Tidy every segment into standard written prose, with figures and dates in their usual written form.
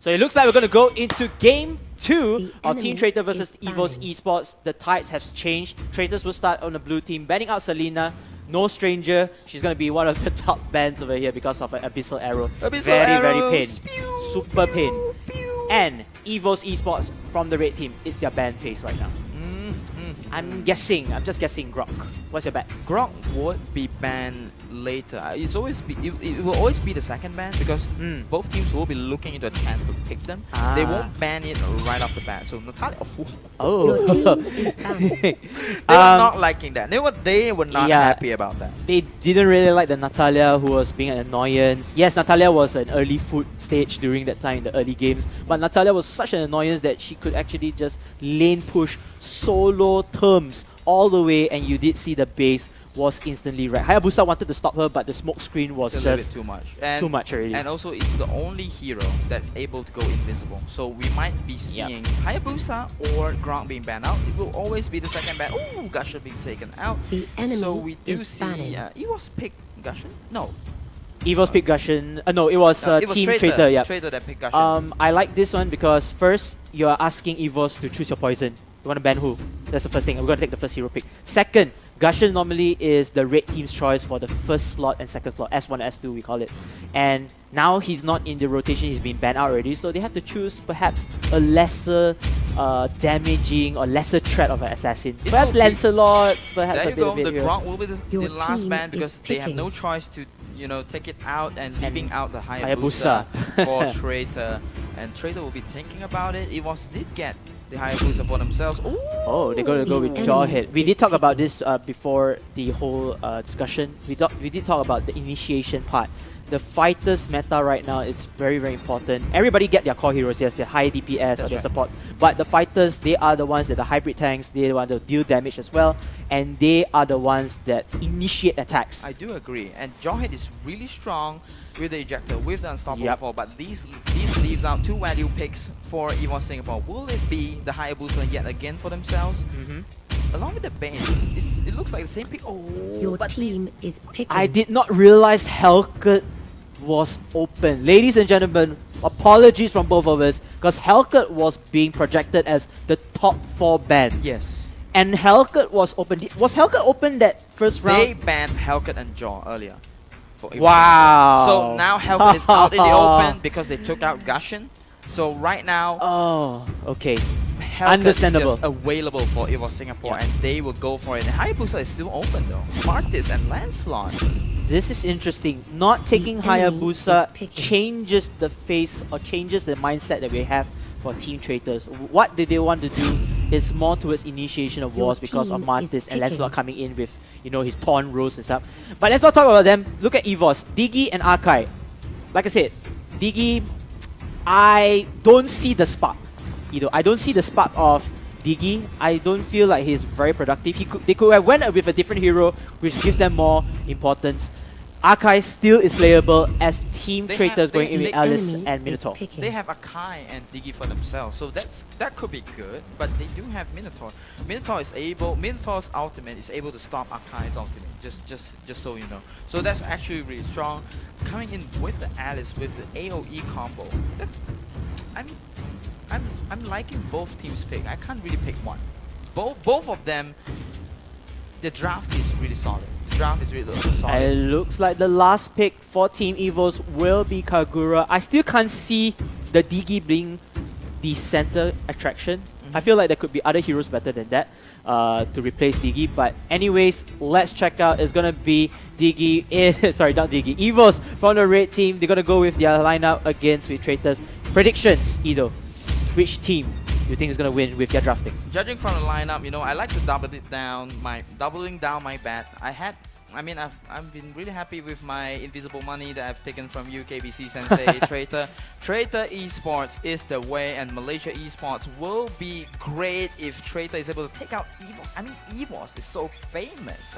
So it looks like we're going to go into game 2 of Team Traitor versus EVOS Esports. The tides have changed. Traitors will start on the blue team, banning out Selena. No stranger. She's going to be one of the top bans over here because of an Abyssal Arrow. Very pain. Super pain. And EVOS Esports from the red team is their ban phase right now. I'm just guessing Grok. What's your bet? Grok would be banned later. It will always be the second ban because both teams will be looking into a chance to pick them. They won't ban it right off the bat. So Natalia, they were not liking that. They were not happy about that. They didn't really like the Natalia who was being an annoyance. Yes, Natalia was an early foot stage during that time in the early games, but Natalia was such an annoyance that she could actually just lane push solo terms all the way, and you did see the base was instantly right. Hayabusa wanted to stop her, but the smoke screen was just too much. Too much already. And also, it's the only hero that's able to go invisible. So we might be seeing Hayabusa or Grok being banned out. It will always be the second ban. Ooh, Gushon being taken out. So we do see EVOS pick Gushon? No. EVOS pick Gushon. No, it was Team Traitor. Yeah. Traitor that picked Gushon. I like this one because first, you are asking EVOS to choose your poison. You want to ban who? That's the first thing. We're going to take the first hero pick. Second, Gushon normally is the red team's choice for the first slot and second slot. S1 and S2 we call it. And now he's not in the rotation, he's been banned out already. So they have to choose perhaps a lesser damaging or lesser threat of an assassin. Perhaps Lancelot, perhaps there a you bit go. of it The here. Grok will be the last ban because they have no choice to take it out and leaving out the Hayabusa for Traitor. And Traitor will be thinking about it. EVOS did get the Hayabusa for themselves. Ooh. Oh, they're going to go with Jawhead. We did talk about this before the whole discussion. We did talk about the initiation part. The fighters meta right now is very important. Everybody get their core heroes, yes, their high DPS or their support. But the fighters, they are the ones that are hybrid tanks, they want to deal damage as well. And they are the ones that initiate attacks. I do agree. And Jawhead is really strong with the ejector, with the unstoppable fall. But these leaves out two value picks for EVOS Singapore. Will it be the Hayabusa yet again for themselves? Along with the Bane, it looks like the same pick. Oh, your team is picking. I did not realize Hellcat was open. Ladies and gentlemen, apologies from both of us because Hellcat was being projected as the top 4 bans. Yes. And Hellcat was open. Was Hellcat open that first round? They banned Hellcat and Jaw earlier. Wow. So now Hellcat is out in the open because they took out Gushon. So right now, okay. Hellcat Understandable. is just available for EVOS Singapore and they will go for it. And Hayabusa is still open though. Martis and Lancelot. This is interesting. Not taking Hayabusa changes the face or changes the mindset that we have for Team Traitors. What did they want to do is more towards initiation of wars because of Martis and Lancelot coming in with his Torn Rose and stuff. But let's not talk about them. Look at EVOS, Diggy and Arkai. Like I said, Diggy, I don't see the spark. I don't see the spark of Diggy. I don't feel like he's very productive. They could have went with a different hero, which gives them more importance. Arkai still is playable as Team Traitors going in with Alice and Minotaur. They have Akai and Diggy for themselves, so that could be good. But they do have Minotaur. Minotaur's ultimate is able to stop Akai's ultimate. Just so you know. So that's actually really strong. Coming in with the Alice with the AOE combo. I'm liking both teams' pick. I can't really pick one. Both of them. The draft is really solid. It looks like the last pick for Team EVOS will be Kagura. I still can't see the Diggy being the center attraction. I feel like there could be other heroes better than that to replace Diggy. But anyways, let's check out. It's gonna be Diggy. Sorry, not Diggy. EVOS from the red team. They're gonna go with their lineup against with Traitors. Predictions, Ido. Which team you think is gonna win with their drafting? Judging from the lineup, I like to doubling down my bet. I've been really happy with my invisible money that I've taken from UKBC Sensei Traitor. Traitor Esports is the way, and Malaysia Esports will be great if Traitor is able to take out EVOS. EVOS is so famous.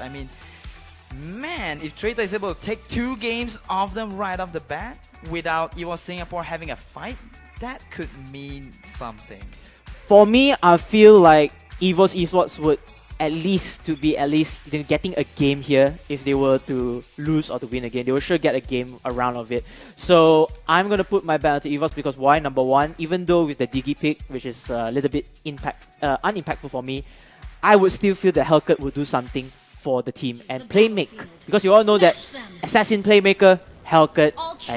Man, if Traitor is able to take 2 games off them right off the bat without EVOS Singapore having a fight, that could mean something. For me, I feel like EVOS Esports would at least getting a game here. If they were to lose or to win again, they will sure get a game around of it. So I'm gonna put my bet to EVOS because why? Number one, even though with the Digi pick, which is a little bit unimpactful for me, I would still feel that Hellcat would do something for the team and playmake, because you all know that Assassin Playmaker, Hellcat,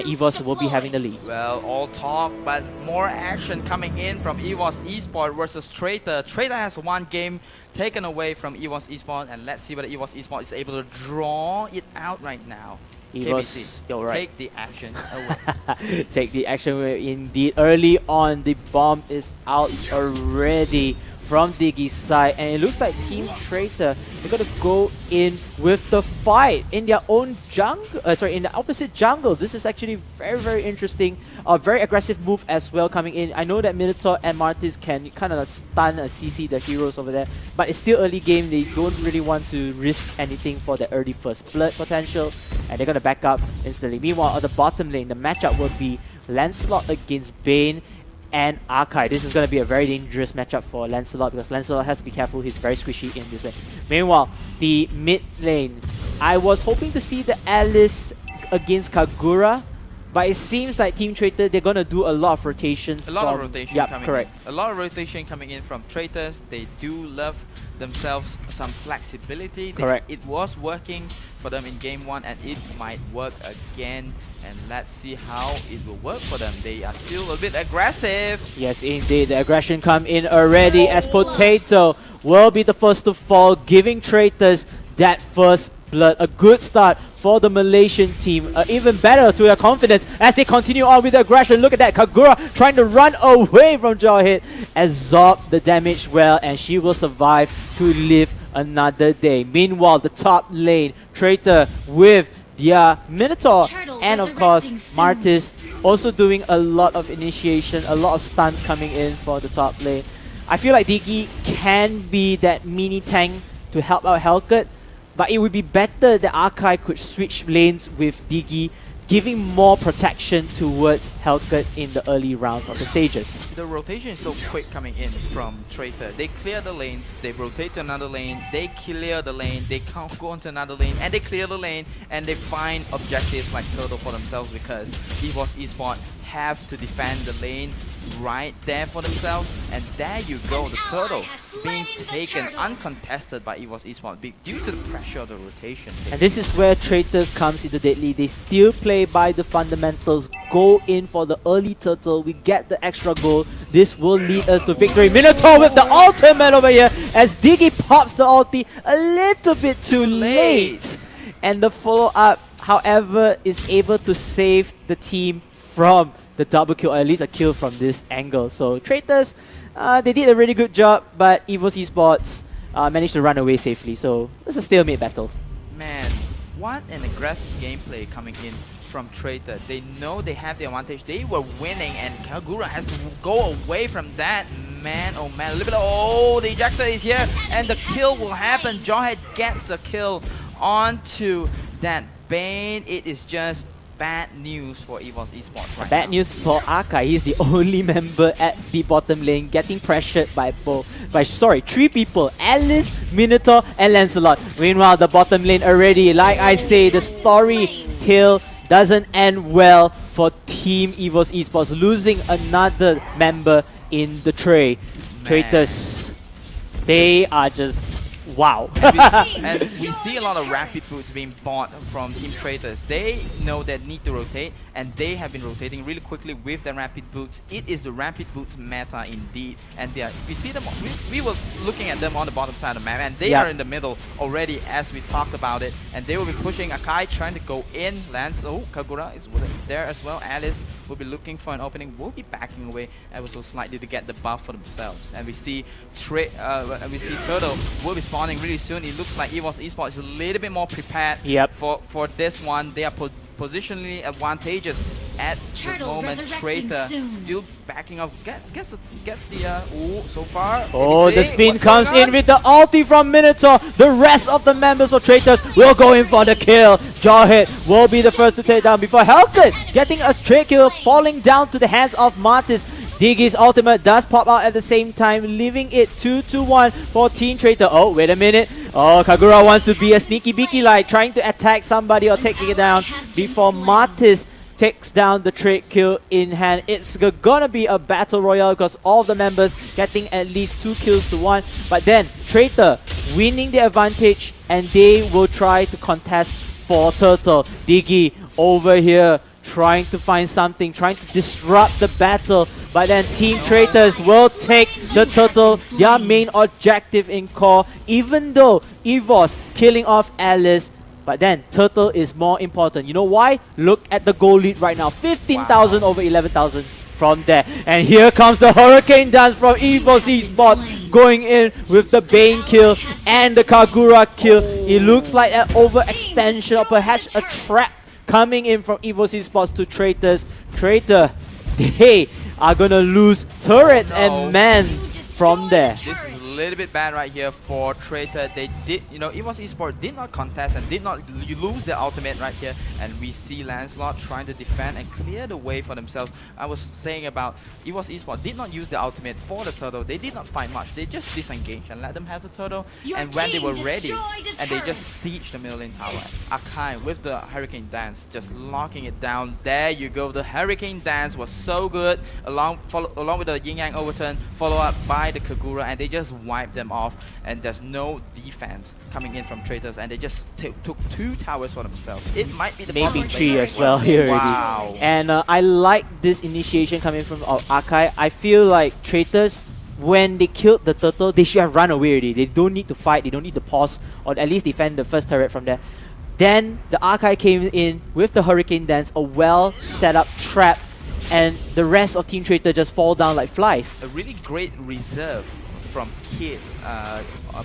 EVOS will be having the lead. Well, all talk, but more action coming in from EVOS Esport versus Traitor. Traitor has one game taken away from EVOS Esport, and let's see whether EVOS Esport is able to draw it out right now. EVOS, you're right. Take the action away. Take the action away indeed. Early on, the bomb is out already from Digi's side, and it looks like Team Traitor are gonna go in with the fight in their own jungle. In the opposite jungle. This is actually very interesting. A very aggressive move as well coming in. I know that Minotaur and Martis can kind of stun CC the heroes over there, but it's still early game. They don't really want to risk anything for the early first blood potential, and they're gonna back up instantly. Meanwhile, on the bottom lane, the matchup will be Lancelot against Bane and Archive. This is going to be a very dangerous matchup for Lancelot because Lancelot has to be careful. He's very squishy in this lane. Meanwhile, the mid lane, I was hoping to see the Alice against Kagura, but it seems like Team Traitor, they're going to do a lot of rotations. A lot of rotation coming correct. in. A lot of rotation coming in from Traitors. They do love themselves some flexibility. Correct. It was working for them in game 1 and it might work again. And let's see how it will work for them. They are still a bit aggressive. Yes, indeed. The aggression come in already as Potato will be the first to fall, giving Traitors that first blood. A good start for the Malaysian team. Even better to their confidence as they continue on with the aggression. Look at that. Kagura trying to run away from Jawhead. Absorb the damage well, and she will survive to live another day. Meanwhile, the top lane, Traitor with their Minotaur and of course Martis also doing a lot of initiation, a lot of stuns coming in for the top lane. I feel like Digi can be that mini tank to help out Hellcat, but it would be better that Archive could switch lanes with Digi, giving more protection towards Hellcat in the early rounds of the stages. The rotation is so quick coming in from Traitor. They clear the lanes, they rotate to another lane, they clear the lane, they can't go into another lane, and they clear the lane, and they find objectives like Turtle for themselves because EVOS Esport have to defend the lane right there for themselves, and there you go, the Turtle being taken uncontested by EVOS Esport due to the pressure of the rotation. And this is where Traitors comes into deadly. They still play by the fundamentals, go in for the early turtle, we get the extra goal. This will lead us to victory. Minotaur with the ultimate over here as Digi pops the ulti a little bit too late. And the follow-up, however, is able to save the team from the double kill, or at least a kill from this angle. So Traitors, they did a really good job, but EVOS Esports managed to run away safely. So it's a stalemate battle. Man, what an aggressive gameplay coming in from Traitor. They know they have the advantage. They were winning, and Kagura has to go away from that. Man, oh man, a little bit of, oh, the ejector is here, and the kill will happen. Jawhead gets the kill onto that Bane. It is just bad news for EVOS Esports right now. Bad news for Akai. He's the only member at the bottom lane getting pressured by three people: Alice, Minotaur, and Lancelot. Meanwhile, the bottom lane already, like I say, the story tale doesn't end well for Team EVOS Esports, losing another member in the tray. Traitors, they are just wow. And we see a lot of rapid boots being bought from Team Traitors. They know they need to rotate, and they have been rotating really quickly with the rapid boots. It is the rapid boots meta indeed, and they are, we see them. We were looking at them on the bottom side of the map, and they are in the middle already, as we talked about it. And they will be pushing. Akai trying to go in. Lance, oh, Kagura is there as well. Alice will be looking for an opening. Will be backing away ever so slightly to get the buff for themselves. And we see Turtle will be spawning really soon. It looks like EVOS Esports is a little bit more prepared for this one. They are positionally advantageous at the moment. Traitor still backing up. Gets the so far. Oh, the spin comes in with the ulti from Minotaur. The rest of the members of Traitors will go in for the kill. Jawhead will be the first to take down before Hellcat getting a straight kill, falling down to the hands of Martis. Diggy's ultimate does pop out at the same time, leaving it 2-1 for Team Traitor. Oh, wait a minute. Oh, Kagura wants to be a sneaky beaky like, trying to attack somebody or taking it down before Martis takes down the trade kill in hand. It's gonna be a battle royale because all of the members getting at least 2 kills to 1. But then Traitor winning the advantage, and they will try to contest for Turtle. Diggy over here trying to find something, trying to disrupt the battle. But then Team Traitors will take the Turtle, their main objective in core, even though EVOS killing off Alice. But then Turtle is more important. You know why? Look at the goal lead right now. 15,000 over 11,000 from there. And here comes the Hurricane Dance from EVOS Esports, going in with the Bane kill and the Kagura kill. It looks like an overextension or perhaps a trap coming in from EVOS Esports to Traitors. Traitor, they are gonna lose turrets and men from there. This is a little bit bad right here for Traitor. They did, EVOS Esports did not contest and did not lose their ultimate right here. And we see Lancelot trying to defend and clear the way for themselves. I was saying about EVOS Esports did not use the ultimate for the turtle. They did not fight much. They just disengaged and let them have the turtle. And when they were ready, and they just sieged the middle lane tower. Akai with the Hurricane Dance, just locking it down. There you go. The Hurricane Dance was so good, along with the Yin Yang overturn, follow up by the Kagura, and they just wiped them off, and there's no defense coming in from Traitors, and they just took 2 towers for themselves. It might be the maybe bottom 3 lane. as well here Wow. already. And I like this initiation coming from Akai. I feel like Traitors, when they killed the turtle, they should have run away already. They don't need to fight, they don't need to pause, or at least defend the first turret from there. Then the Akai came in with the Hurricane Dance, a well set up trap, and the rest of Team Traitor just fall down like flies. A really great reserve from Kid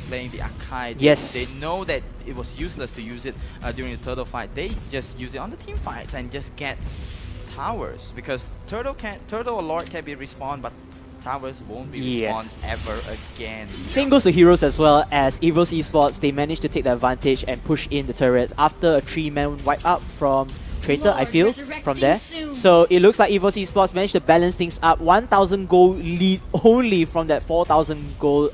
playing the Akai. Yes. They know that it was useless to use it during the turtle fight. They just use it on the team fights and just get towers, because turtle or Lord can be respawned, but towers won't be respawned ever again. Same goes to heroes as well, as EVOS Esports, they managed to take the advantage and push in the turrets after a 3-man wipe out from Traitor, I feel, from there. So it looks like EVOS Esports managed to balance things up. 1,000 gold lead only from that 4,000 gold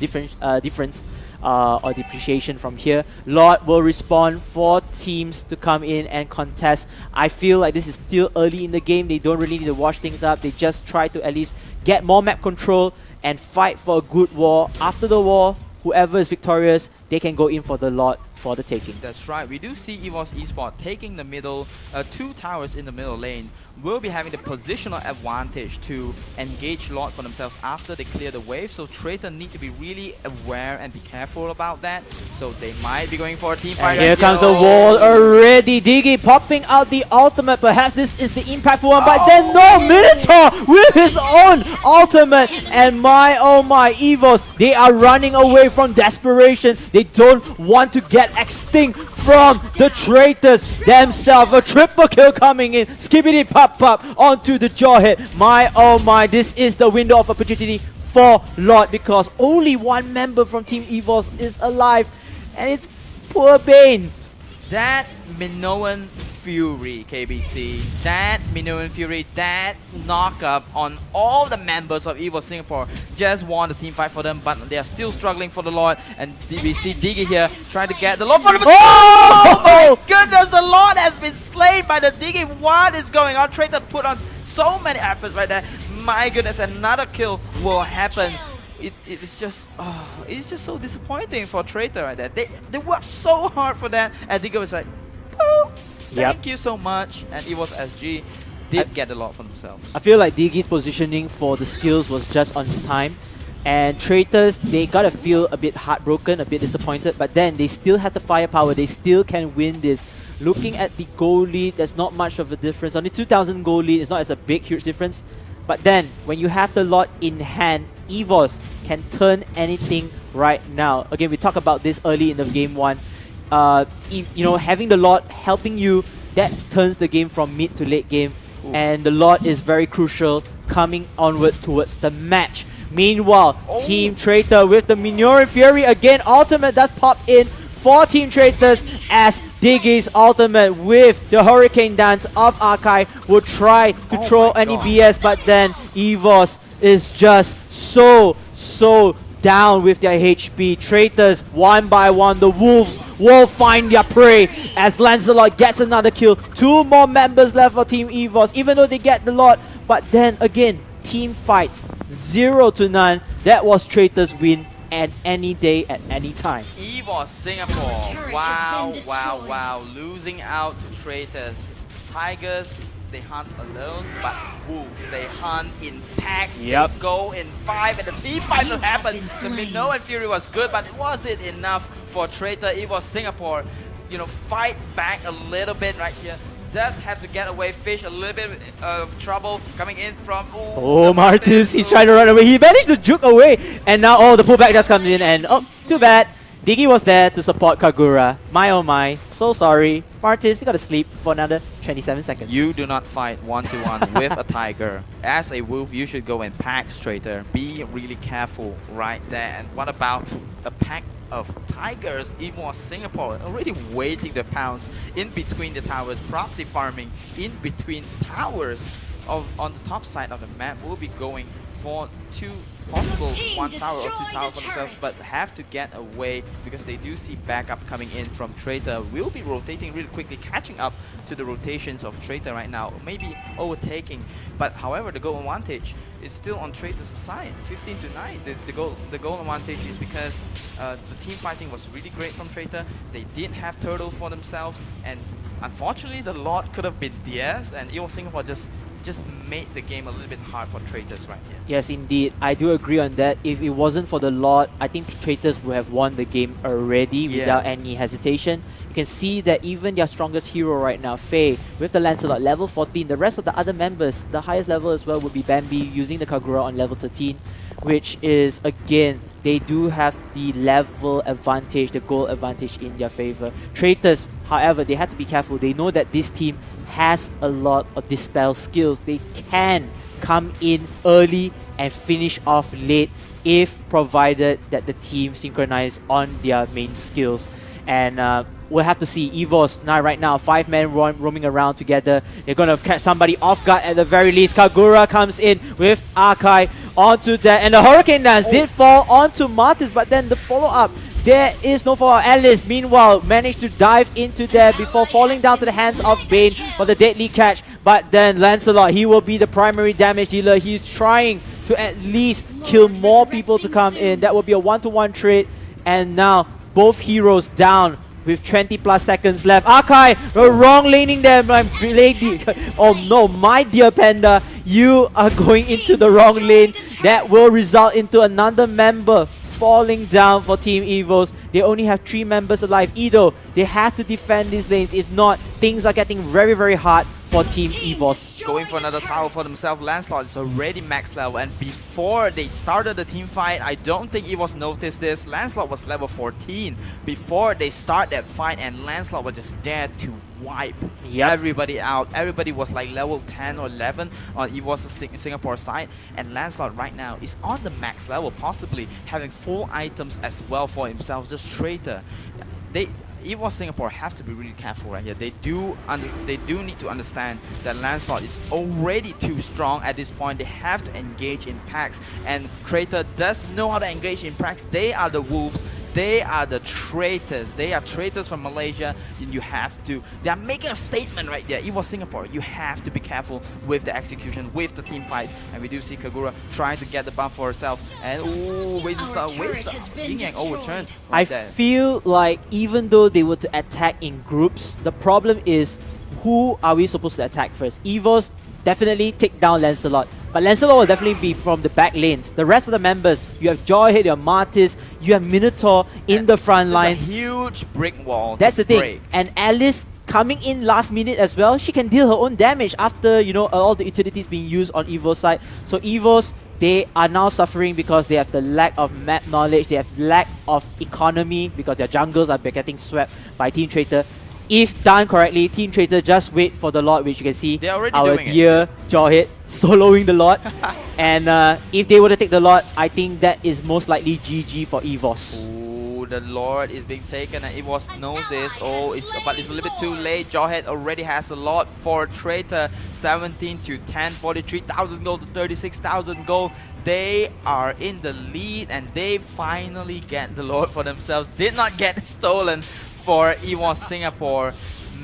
difference or depreciation from here. Lord will respawn for teams to come in and contest. I feel like this is still early in the game. They don't really need to wash things up. They just try to at least get more map control and fight for a good war. After the war, whoever is victorious, they can go in for the Lord for the taking. That's right. We do see EVOS Esports taking the middle, 2 towers in the middle lane. Will be having the positional advantage to engage Lord for themselves after they clear the wave. So Traitor need to be really aware and be careful about that. So they might be going for a team fight. And here comes the wall already. Diggy popping out the ultimate. Perhaps this is the impactful one, but then no, Minotaur with his own ultimate. And oh my, EVOS, they are running away from desperation. They don't want to get extinct from the Traitors themselves. A triple kill coming in. Skibbity pop pop onto the jawhead. Oh my, this is the window of opportunity for Lord, because only 1 member from Team EVOS is alive, and it's poor Bane. That Minoan Fury, KBC. That Minoan Fury, that knock-up on all the members of EVOS Singapore. Just won the team fight for them, but they are still struggling for the Lord. And we see Diggy here trying to get the Lord for them. Oh my goodness, the Lord has been slain by the Diggy. What is going on? Traitor put on so many efforts right there. My goodness, another kill will happen. It's just so disappointing for Traitor right there. They worked so hard for that, and Diggy was like, "Pooh, thank you so much." And EVOS SG did get a lot for themselves. I feel like Diggy's positioning for the skills was just on time, and Traitors, they gotta feel a bit heartbroken, a bit disappointed, but then they still have the firepower. They still can win this. Looking at the goal lead, there's not much of a difference. Only 2,000 goal lead is not as a big, huge difference. But then, when you have the Lord in hand, EVOS can turn anything right now. Again, we talked about this early in the game 1. Having the Lord helping you, that turns the game from mid to late game. Ooh. And the Lord is very crucial coming onwards towards the match. Meanwhile, Team Traitor with the Minoan Fury again. Ultimate does pop in for Team Traitors, as Diggy's ultimate with the Hurricane Dance of Akai will try to throw any BS, but then EVOS is just so down with their HP. Traitors, one by one, the Wolves will find their prey as Lancelot gets another kill. 2 more members left for Team EVOS, even though they get the lot. But then again, team fights 0 to none. That was Traitors' win at any day, at any time. EVOS Singapore, wow, losing out to Traitors. Tigers, they hunt alone, but Wolves, they hunt in packs. Yep. They go in 5, and the team fight will happen. The Minnow and Fury was good, but was it enough for Traitor EVOS Singapore? You know, fight back a little bit right here. Does have to get away. Fish a little bit of trouble coming in from. Oh, Martis, he's trying to run away. He managed to juke away, and now the pullback just comes in, and too bad. Diggy was there to support Kagura. My oh my, so sorry. Martis, you gotta sleep for another 27 seconds. You do not fight 1-to-1 with a tiger. As a wolf, you should go in packs, Traitor. Be really careful right there. And what about a pack of tigers? EVOS Singapore already waiting the pounce in between the towers. Proxy farming in between towers. On the top side of the map will be going for 2 possible 1 tower or 2 towers for themselves, but have to get away because they do see backup coming in from Traitor. Will be rotating really quickly, catching up to the rotations of Traitor right now, maybe overtaking. But however, the goal advantage is still on Traitor's side, 15 to 9. The goal advantage is because the team fighting was really great from Traitor. They did have turtle for themselves, and unfortunately, the lot could have been theirs, and EVOS Singapore just made the game a little bit hard for Traitors right here. Yes, indeed. I do agree on that. If it wasn't for the lot, I think Traitors would have won the game already without any hesitation. You can see that even their strongest hero right now, Faye, with the Lancelot, level 14. The rest of the other members, the highest level as well, would be Bambi using the Kagura on level 13, which is, again, they do have the level advantage, the goal advantage in their favor. Traitors, however, they have to be careful. They know that this team has a lot of dispel skills. They can come in early and finish off late if provided that the team synchronize on their main skills. And we'll have to see. EVOS right now, 5 men roaming around together. They're going to catch somebody off guard at the very least. Kagura comes in with Arkai onto that, and the Hurricane Dance did fall onto Martis, but then the follow-up, there is no follow-up. Alice, meanwhile, managed to dive into there before falling down to the hands of Bane for the deadly catch. But then Lancelot, he will be the primary damage dealer. He's trying to at least kill more people to come in. That will be a 1-to-1 trade. And now, both heroes down with 20 plus seconds left. Arkai, wrong laning there, my lady. Oh no, my dear Panda, you are going into the wrong lane. That will result into another member falling down for Team EVOS. They only have 3 members alive. Either they have to defend these lanes. If not, things are getting very, very hard for Team EVOS. Going for another tower for themselves. Lancelot is already max level, and before they started the team fight, I don't think EVOS noticed this. Lancelot was level 14 before they start that fight, and Lancelot was just there to wipe everybody out. Everybody was like level 10 or 11 on EVOS Singapore side, and Lancelot right now is on the max level, possibly having full items as well for himself. Just Traitor. EVOS Singapore have to be really careful right here. They do need to understand that Lancelot is already too strong at this point. They have to engage in packs, and Traitor does know how to engage in packs. They are the wolves. They are the traitors. They are traitors from Malaysia. And you have to. They are making a statement right there. EVOS Singapore, you have to be careful with the execution, with the team fights. And we do see Kagura trying to get the buff for herself. And waste Yin Yang overturned. I feel like even though they were to attack in groups, the problem is who are we supposed to attack first? EVOS definitely take down Lancelot, but Lancelot will definitely be from the back lanes. The rest of the members, you have Joyhead, you have Martis, you have Minotaur in the front lines. A huge brick wall. That's the thing. And Alice coming in last minute as well. She can deal her own damage after, you know, all the utilities being used on EVOS side. So EVOS, they are now suffering because they have the lack of map knowledge, they have lack of economy because their jungles are getting swept by Team Traitor. If done correctly, Team Traitor just wait for the lot, which you can see our dear Jawhead soloing the lot. And if they were to take the lot, I think that is most likely GG for EVOS. the Lord is being taken, and EVOS knows this. Oh, but it's a little bit too late. Jawhead already has the Lord for Traitor. 17 to 10, 43,000 gold to 36,000 gold. They are in the lead, and they finally get the Lord for themselves. Did not get stolen for EVOS Singapore.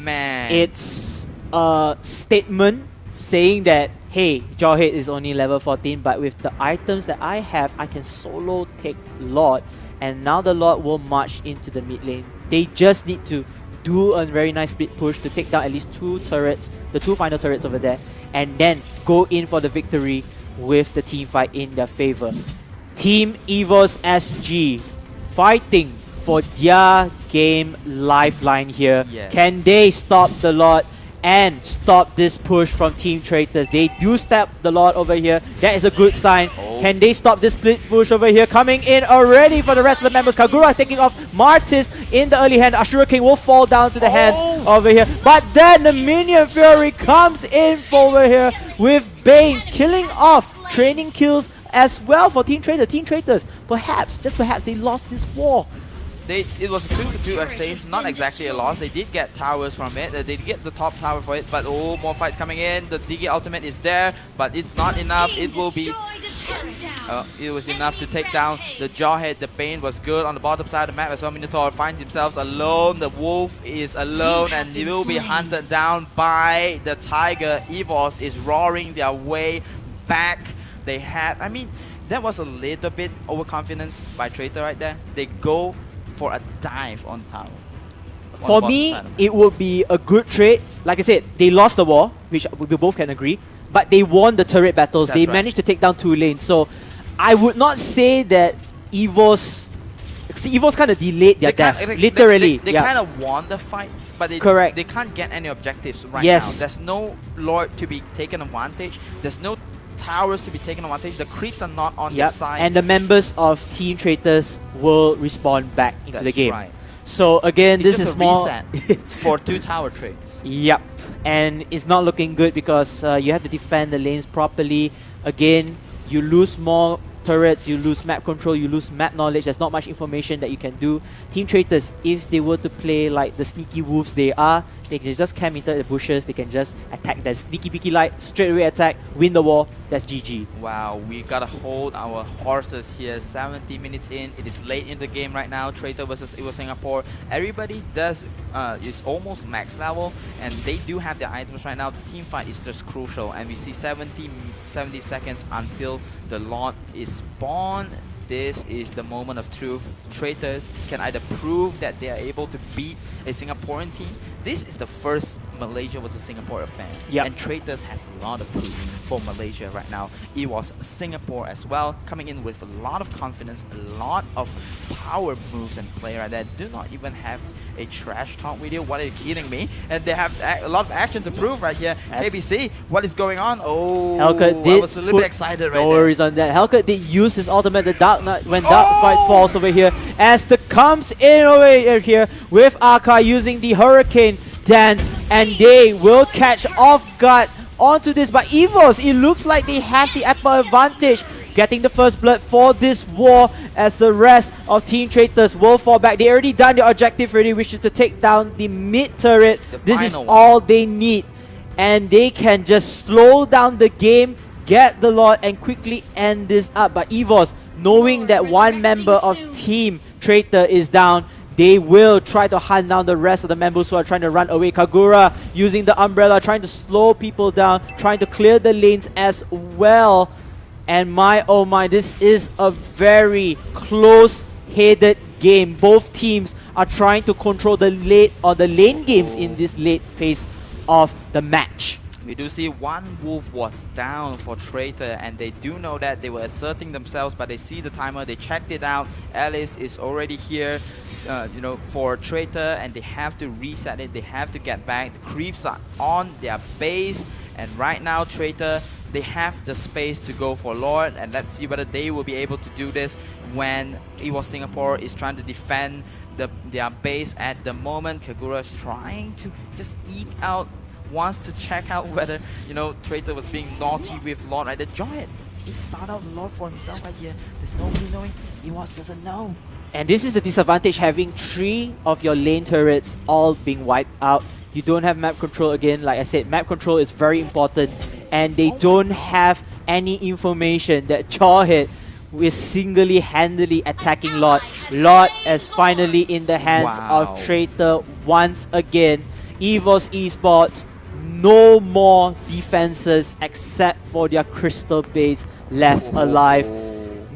Man, It's a statement saying that, hey, Jawhead is only level 14, but with the items that I have, I can solo take Lord, and now the Lord will march into the mid lane. They just need to do a very nice split push to take down at least 2 turrets, the 2 final turrets over there, and then go in for the victory with the team fight in their favor. Team EVOS SG fighting for their game lifeline here. Yes. Can they stop the Lord and stop this push from Team Traitors? They do stop the Lord over here. That is a good sign. Oh. Can they stop this split push over here? Coming in already for the rest of the members. Kagura taking off Martis in the early hand. Ashura King will fall down to the hands over here. But then the Minion Fury comes in over here with Bane killing off training kills as well for Team Traitor. Team Traitors, perhaps, just perhaps, they lost this war. It was a 2-2 exchange, not exactly a loss. They did get towers from it. They did get the top tower for it, but oh, more fights coming in. The DG ultimate is there, but it's not enough. It will be... it was enough to take down the Jawhead. The Bane was good on the bottom side of the map as well. Minotaur finds himself alone. The Wolf is alone, and he will be hunted down by the Tiger. EVOS is roaring their way back. They had... I mean, that was a little bit overconfidence by Traitor right there. They go for a dive on tower. For me, it would be a good trade. Like I said, they lost the war, which we both can agree, but they won the turret battles. That's they right. managed to take down 2 lanes. So I would not say that EVOS kind of delayed their death. Literally. They yeah. kind of won the fight, but Correct. They can't get any objectives right Yes. now. There's no Lord to be taken advantage. There's no towers to be taken advantage. The creeps are not on their side. And the members of Team Traitors will respawn back into the That's game. right. So again, It's this just is a more... reset for 2 tower trades. Yep, and it's not looking good because you have to defend the lanes properly. Again, you lose more turrets, you lose map control, you lose map knowledge. There's not much information that you can do. Team Traitors, if they were to play like the sneaky wolves they are, they can just camp into the bushes, they can just attack that sneaky peeky light, straight away attack, win the war, that's GG. Wow, we gotta hold our horses here. 70 minutes in, it is late in the game right now. Traitor versus EVOS Singapore. Everybody is almost max level, and they do have their items right now. The team fight is just crucial, and we see 70 seconds until the Lord is spawned. This is the moment of truth. Traitors can either prove that they are able to beat a Singaporean team. This is the first Malaysia versus Singapore affair. Yep. And Traitors has a lot of proof for Malaysia right now. It was Singapore as well, coming in with a lot of confidence, a lot of power moves and play right there. Do not even have a trash talk video. What are you kidding me? And they have a lot of action to prove right here. KBC, what is going on? Oh, Hellcat I did was a little bit excited right no there. worries on that. Hellcat did use his ultimate, the Dark Knight, when Dark Fight falls over here. As the comes in over here with Aka using the Hurricane Dance, and they will catch off guard onto this. But EVOS, it looks like they have the upper advantage, getting the first blood for this war, as the rest of Team Traitors will fall back. They already done their objective already, which is to take down the mid turret. This is all they need, and they can just slow down the game, get the Lord, and quickly end this up. But EVOS, knowing that one member of Team Traitor is down, they will try to hunt down the rest of the members who are trying to run away. Kagura using the umbrella, trying to slow people down, trying to clear the lanes as well. And my oh my, this is a very close-headed game. Both teams are trying to control the lane games in this late phase of the match. We do see one wolf was down for Traitor, and they do know that. They were asserting themselves, but they see the timer, they checked it out. Alice is already here, you know, for Traitor, and they have to reset it. They have to get back. The creeps are on their base, and right now Traitor, they have the space to go for Lord, and let's see whether they will be able to do this when EVOS Singapore is trying to defend their base at the moment. Kagura is trying to just eke out, wants to check out whether, you know, Traitor was being naughty with Lord right there. Jawhead, he started out Lord for himself right here. There's nobody knowing. EVOS doesn't know. And this is the disadvantage, having 3 of your lane turrets all being wiped out. You don't have map control again. Like I said, map control is very important. And they don't have any information that Jawhead is single-handedly attacking Lord. Lord is finally in the hands of Traitor once again. EVOS Esports, no more defenses except for their crystal base left alive.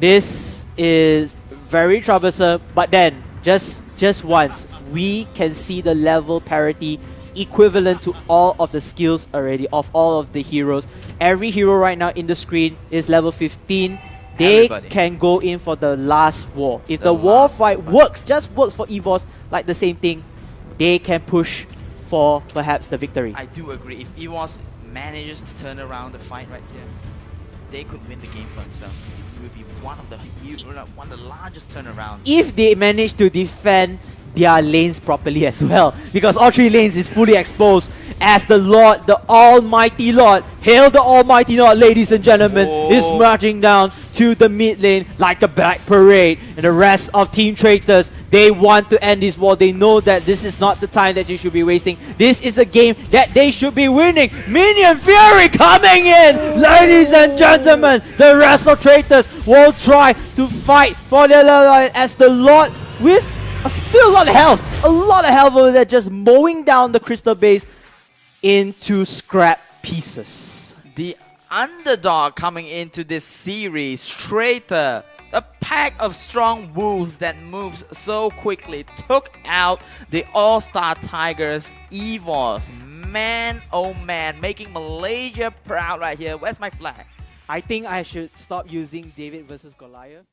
This is very troublesome, but then just once we can see the level parity equivalent to all of the skills already of all of the heroes. Every hero right now in the screen is level 15. They can go in for the last war. If the war fight works, just works for EVOS, like the same thing, they can push for perhaps the victory. I do agree. If EVOS manages to turn around the fight right here, they could win the game for themselves. It would be one of the largest turnarounds. If they manage to defend their lanes properly as well, because all 3 lanes is fully exposed as the Lord, the almighty Lord, hail the almighty Lord, ladies and gentlemen, is marching down to the mid lane like a black parade. And the rest of Team Traitors, they want to end this war. They know that this is not the time that you should be wasting. This is the game that they should be winning. Minion Fury coming in, ladies and gentlemen. The rest of Traitors will try to fight for their life as the Lord, with still a lot of health over there, just mowing down the crystal base into scrap pieces. The underdog coming into this series, Traitor, a pack of strong wolves that moves so quickly, took out the all-star Tigers, EVOS. Man, oh man, making Malaysia proud right here. Where's my flag? I think I should stop using David versus Goliath.